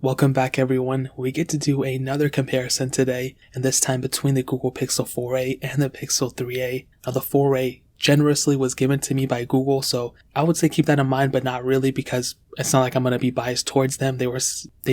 Welcome back everyone. We get to do another comparison today, and this time between the Google Pixel 4a and the Pixel 3a. Now the 4a generously was given to me by Google, so I would say keep that in mind, but not really, because it's not like I'm going to be biased towards them. They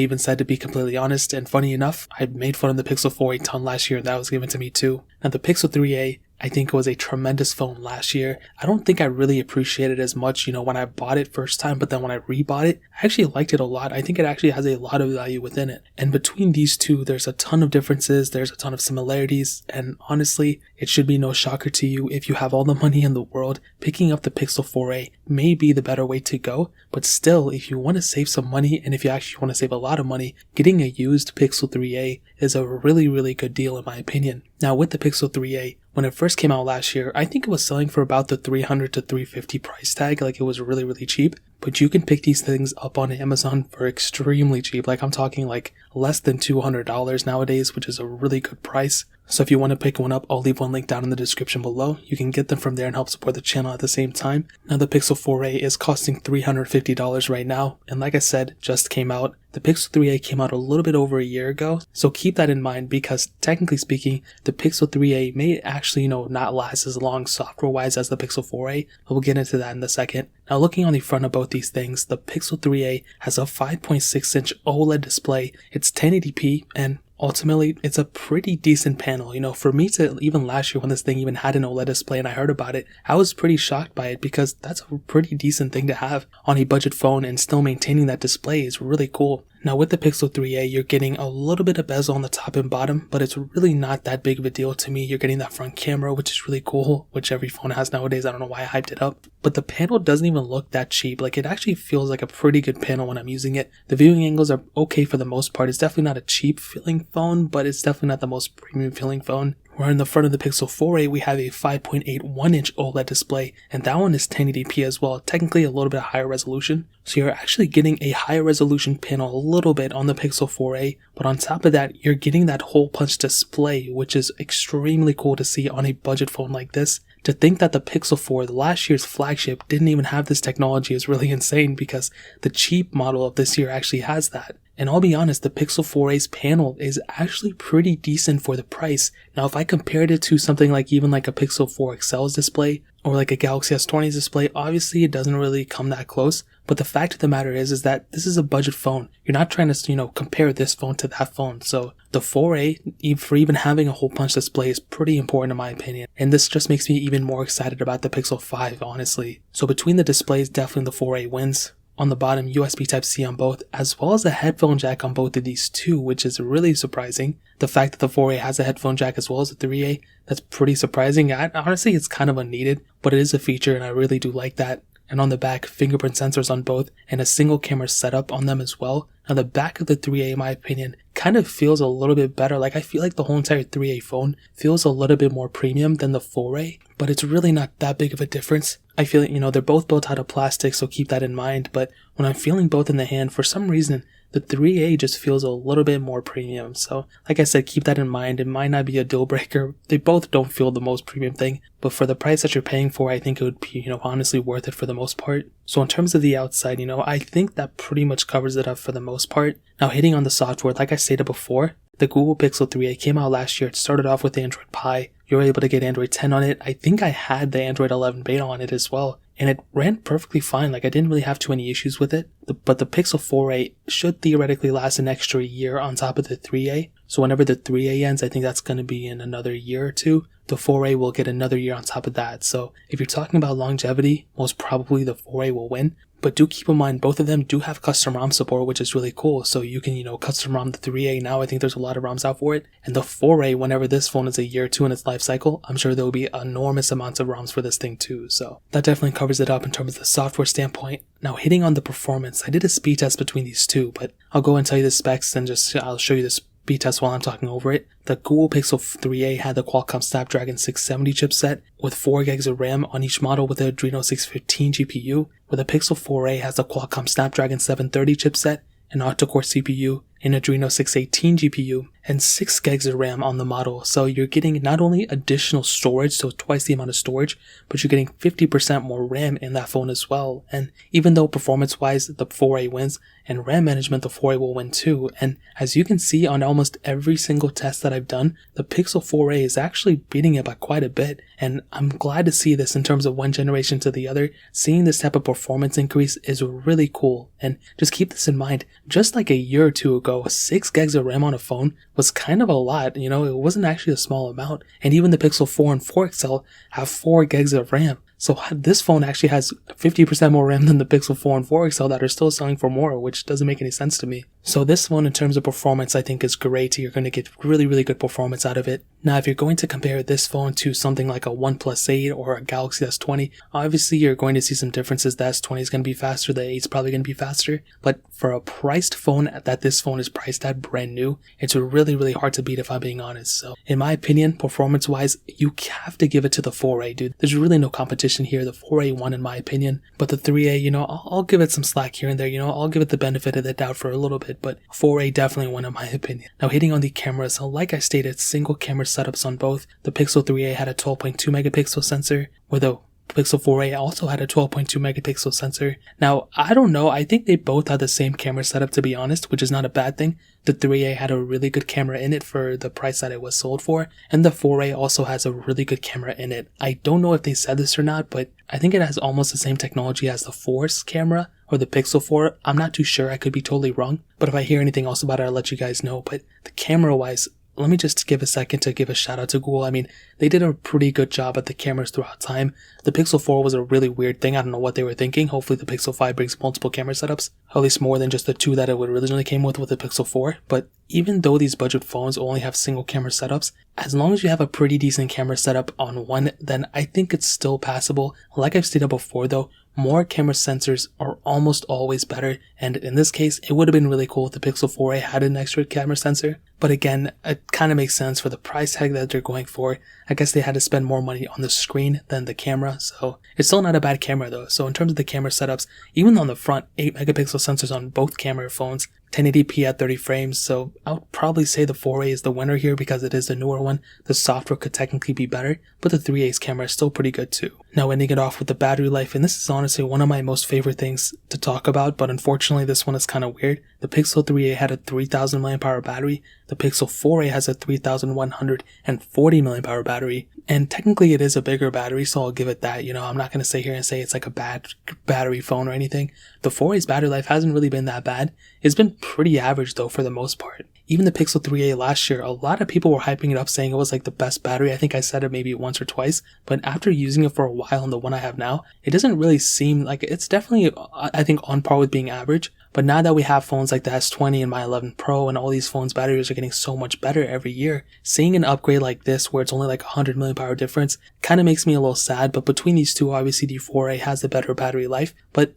even said to be completely honest, and funny enough, I made fun of the Pixel 4 a ton last year, and that was given to me too. Now the Pixel 3a, I think it was a tremendous phone last year. I don't think I really appreciated it as much, when I bought it first time, but then when I rebought it, I actually liked it a lot. I think it actually has a lot of value within it. And between these two, there's a ton of differences, there's a ton of similarities, and honestly, it should be no shocker to you if you have all the money in the world, picking up the Pixel 4a may be the better way to go, but still, if you want to save some money, and if you actually want to save a lot of money, getting a used Pixel 3a is a really, really good deal in my opinion. Now with the Pixel 3a, when it first came out last year, I think it was selling for about the $300 to $350 price tag, like it was really, really cheap. But you can pick these things up on Amazon for extremely cheap, like I'm talking like less than $200 nowadays, which is a really good price. So if you want to pick one up, I'll leave one link down in the description below. You can get them from there and help support the channel at the same time. Now the Pixel 4a is costing $350 right now, and like I said, just came out. The Pixel 3a came out a little bit over a year ago, so keep that in mind, because technically speaking, the Pixel 3a may actually, not last as long software-wise as the Pixel 4a, but we'll get into that in a second. Now looking on the front of both these things, the Pixel 3a has a 5.6-inch OLED display, it's 1080p, and ultimately, it's a pretty decent panel. For me to, even last year when this thing even had an OLED display and I heard about it, I was pretty shocked by it, because that's a pretty decent thing to have on a budget phone, and still maintaining that display is really cool. Now with the Pixel 3a, you're getting a little bit of bezel on the top and bottom, but it's really not that big of a deal to me. You're getting that front camera, which is really cool, which every phone has nowadays. I don't know why I hyped it up. But the panel doesn't even look that cheap. Like, it actually feels like a pretty good panel when I'm using it. The viewing angles are okay for the most part. It's definitely not a cheap feeling phone, but it's definitely not the most premium feeling phone. Where in the front of the Pixel 4a, we have a 5.81-inch OLED display, and that one is 1080p as well, technically a little bit higher resolution. So you're actually getting a higher resolution panel a little bit on the Pixel 4a, but on top of that, you're getting that hole punch display, which is extremely cool to see on a budget phone like this. To think that the Pixel 4, last year's flagship, didn't even have this technology is really insane, because the cheap model of this year actually has that. And I'll be honest, the Pixel 4a's panel is actually pretty decent for the price. Now if I compared it to something like even like a Pixel 4 XL's display, or like a Galaxy S20's display, obviously it doesn't really come that close. But the fact of the matter is that this is a budget phone. You're not trying to, compare this phone to that phone. So the 4a, for even having a hole punch display, is pretty important in my opinion. And this just makes me even more excited about the Pixel 5, honestly. So between the displays, definitely the 4a wins. On the bottom, USB Type-C on both, as well as a headphone jack on both of these too, which is really surprising. The fact that the 4a has a headphone jack as well as the 3a, that's pretty surprising. Honestly, it's kind of unneeded, but it is a feature and I really do like that. And on the back, fingerprint sensors on both, and a single camera setup on them as well. Now the back of the 3a, in my opinion, kind of feels a little bit better. Like, I feel like the whole entire 3a phone feels a little bit more premium than the 4a, but it's really not that big of a difference. I feel like, they're both built out of plastic, so keep that in mind, but when I'm feeling both in the hand, for some reason, the 3a just feels a little bit more premium. So, like I said, keep that in mind. It might not be a deal breaker. They both don't feel the most premium thing, but for the price that you're paying for, I think it would be, honestly worth it for the most part. So in terms of the outside, I think that pretty much covers it up for the most part. Now hitting on the software, like I stated before, the Google Pixel 3a came out last year. It started off with Android Pie. You were able to get Android 10 on it. I think I had the Android 11 beta on it as well, and it ran perfectly fine. Like, I didn't really have too many issues with it. But the Pixel 4a should theoretically last an extra year on top of the 3a. So whenever the 3a ends, I think that's going to be in another year or two. The 4a will get another year on top of that. So if you're talking about longevity, most probably the 4a will win. But do keep in mind, both of them do have custom ROM support, which is really cool. So you can, custom ROM the 3a now. I think there's a lot of ROMs out for it. And the 4a, whenever this phone is a year or two in its life cycle, I'm sure there will be enormous amounts of ROMs for this thing too. So that definitely covers it up in terms of the software standpoint. Now hitting on the performance, I did a speed test between these two, but I'll go and tell you the specs and I'll show you the speed test while I'm talking over it. The Google Pixel 3a had the Qualcomm Snapdragon 670 chipset with 4 gigs of RAM on each model with the Adreno 615 GPU, where the Pixel 4a has the Qualcomm Snapdragon 730 chipset, an octa-core CPU, an Adreno 618 GPU, and 6 gigs of RAM on the model. So you're getting not only additional storage, so twice the amount of storage, but you're getting 50% more RAM in that phone as well. And even though performance-wise the 4A wins, and RAM management the 4A will win too. And as you can see on almost every single test that I've done, the Pixel 4A is actually beating it by quite a bit. And I'm glad to see this in terms of one generation to the other. Seeing this type of performance increase is really cool. And just keep this in mind, just like a year or two ago, 6 gigs of RAM on a phone was kind of a lot. You know, it wasn't actually a small amount. And even the Pixel 4 and 4 XL have 4 gigs of RAM. So this phone actually has 50% more RAM than the Pixel 4 and 4 XL that are still selling for more, which doesn't make any sense to me. So this phone in terms of performance I think is great. You're going to get really good performance out of it. Now if you're going to compare this phone to something like a OnePlus 8 or a Galaxy S20, obviously you're going to see some differences. The S20 is going to be faster, the 8 is probably going to be faster. But for a priced phone that this phone is priced at brand new, it's really hard to beat if I'm being honest. So in my opinion, performance wise, you have to give it to the 4A, dude. There's really no competition here. The 4A won in my opinion, but the 3A, you know, I'll give it some slack here and there. You know, I'll give it the benefit of the doubt for a little bit, but 4A definitely won in my opinion. Now hitting on the cameras, so like I stated, single camera setups on both. The Pixel 3A had a 12.2 megapixel sensor, where the Pixel 4a also had a 12.2 megapixel sensor. Now, I don't know, I think they both had the same camera setup to be honest, which is not a bad thing. The 3a had a really good camera in it for the price that it was sold for, and the 4a also has a really good camera in it. I don't know if they said this or not, but I think it has almost the same technology as the Force camera or the Pixel 4. I'm not too sure, I could be totally wrong, but if I hear anything else about it, I'll let you guys know. But the camera wise, let me just give a second to give a shout out to Google. I mean, they did a pretty good job at the cameras throughout time. The Pixel 4 was a really weird thing. I don't know what they were thinking. Hopefully the Pixel 5 brings multiple camera setups, at least more than just the two that it originally came with the Pixel 4. But even though these budget phones only have single camera setups, as long as you have a pretty decent camera setup on one, then I think it's still passable. Like I've stated before though, more camera sensors are almost always better, and in this case, it would have been really cool if the Pixel 4a had an extra camera sensor, but again, it kind of makes sense for the price tag that they're going for. I guess they had to spend more money on the screen than the camera, so it's still not a bad camera though. So in terms of the camera setups, even on the front, 8 megapixel sensors on both camera phones, 1080p at 30 frames, so I would probably say the 4a is the winner here because it is the newer one. The software could technically be better, but the 3a's camera is still pretty good too. Now ending it off with the battery life, and this is honestly one of my most favorite things to talk about, but unfortunately this one is kind of weird. The Pixel 3a had a 3000 mAh battery, the Pixel 4a has a 3140 mAh battery, and technically it is a bigger battery, so I'll give it that. You know, I'm not going to sit here and say it's like a bad battery phone or anything. The 4a's battery life hasn't really been that bad. It's been pretty average though for the most part. Even the Pixel 3a last year, a lot of people were hyping it up saying it was like the best battery. I think I said it maybe once or twice, but after using it for a while on the one I have now, it doesn't really seem like it's definitely, I think, on par with being average. But now that we have phones like the S20 and my 11 Pro and all these phones' batteries are getting so much better every year, seeing an upgrade like this where it's only like 100 mAh difference kind of makes me a little sad. But between these two, obviously the 4a has a better battery life, but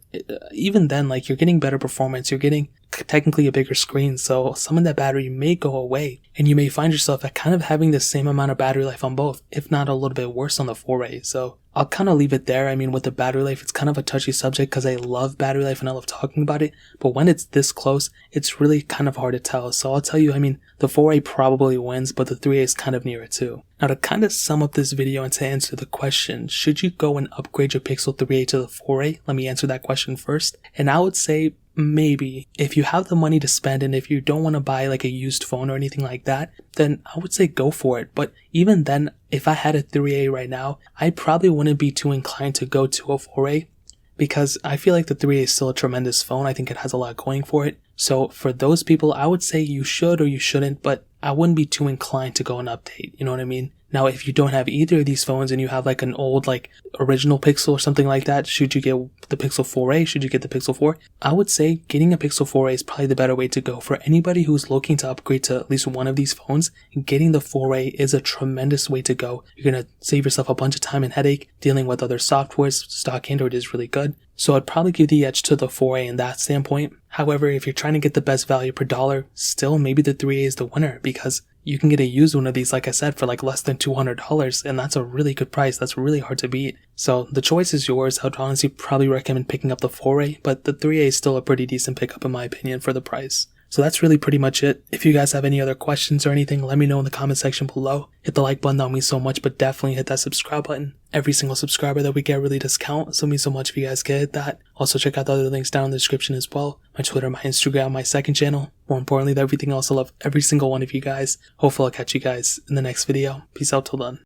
even then, like, you're getting better performance, you're getting technically a bigger screen, so some of that battery may go away, and you may find yourself at kind of having the same amount of battery life on both, if not a little bit worse on the 4a. So I'll kind of leave it there. I mean, with the battery life, it's kind of a touchy subject because I love battery life and I love talking about it, but when it's this close, it's really kind of hard to tell. So I'll tell you, I mean, the 4a probably wins, but the 3a is kind of near it too. Now to kind of sum up this video and to answer the question, should you go and upgrade your Pixel 3a to the 4a? Let me answer that question first. And I would say maybe. If you have the money to spend and if you don't want to buy like a used phone or anything like that, then I would say go for it. But even then, if I had a 3a right now, I probably wouldn't be too inclined to go to a 4a because I feel like the 3a is still a tremendous phone. I think it has a lot going for it. So for those people, I would say you should or you shouldn't, but I wouldn't be too inclined to go and update. You know what I mean? Now, if you don't have either of these phones and you have like an old like original Pixel or something like that, should you get the Pixel 4a? Should you get the Pixel 4? I would say getting a Pixel 4a is probably the better way to go. For anybody who's looking to upgrade to at least one of these phones, getting the 4a is a tremendous way to go. You're going to save yourself a bunch of time and headache dealing with other softwares. Stock Android is really good. So I'd probably give the edge to the 4a in that standpoint. However, if you're trying to get the best value per dollar, still maybe the 3a is the winner because you can get a used one of these, like I said, for like less than $200, and that's a really good price. That's really hard to beat. So the choice is yours. I'd honestly probably recommend picking up the 4a, but the 3a is still a pretty decent pickup in my opinion for the price. So that's really pretty much it. If you guys have any other questions or anything, let me know in the comment section below. Hit the like button, that means so much, but definitely hit that subscribe button. Every single subscriber that we get really does count, so it means so much if you guys can hit that. Also check out the other links down in the description as well. My Twitter, my Instagram, my second channel. More importantly than everything else, I love every single one of you guys. Hopefully I'll catch you guys in the next video. Peace out till then.